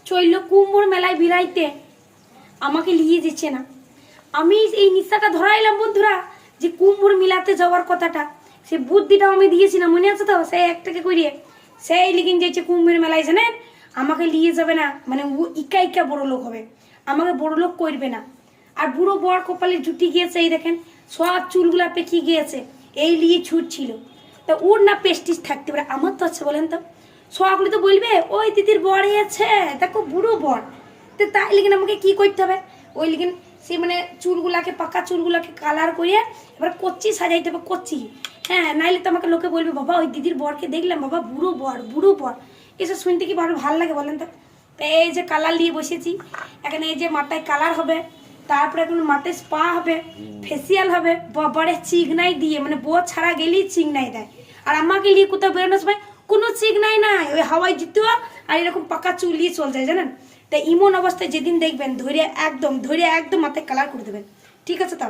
চইল কুম্ভর মেলায় বিরাইতে, আমাকে নিয়ে দিচ্ছে না। আমি এই নিশাটা ধরাইলাম বন্ধুরা যে কুম্ভর মিলাতে যাওয়ার কথাটা, সে বুদ্ধিটাও আমি দিয়েছি না, মনে আছে তো? সেই একটাকে করিয়ে সেই লিখিন যাচ্ছে কুম্ভের মেলায়, জানেন আমাকে নিয়ে যাবে না, মানে ও ইকা ইকা বড় লোক হবে, আমাকে বড় লোক করবে না। আর বুড়ো বর কপালে জুটি গিয়েছে, এই দেখেন সব চুলগুলা পেকিয়ে গিয়েছে, এই নিয়ে ছুট ছিল। তা ওর না পেস্টিস থাকতে পারে, আমার তো আছে বলেন তো? সকলে তো বলবে ওই দিদির বর আছে, দেখো বুড়ো বর। তো তাই লিখেন আমাকে কি করতে হবে? ওই লিখেন সে মানে চুলগুলাকে, পাকা চুলগুলাকে কালার করিয়ে এবার কচ্ছি সাজাইতে হবে, কচ্ছি। হ্যাঁ, নাইলে তো আমাকে লোকে বলবে বাবা ওই দিদির বরকে দেখলাম, বাবা বুড়ো বর, বুড়ো বর। এসব শুনতে কি ভালো লাগে বলেন তো? এই যে কালার নিয়ে বসেছি, এখানে এই যে মাথায় কালার হবে, তারপরে এখন মাথায় স্পা হবে, ফেসিয়াল হবে, বাবারে চিকনাই দিয়ে, মানে বউ ছাড়া গেলেই চিকনাই দেয়। আর আমাকে নিয়ে কোথাও বেরোনোর সময় কোনো চিকনাই নাই, ওই হাওয়ায় জিতো আর এরকম পাকা চুল নিয়ে চল যায়, জানেন? তাই ইমন অবস্থায় যেদিন দেখবেন ধরে একদম মাথায় কালার করে দেবেন, ঠিক আছে? তা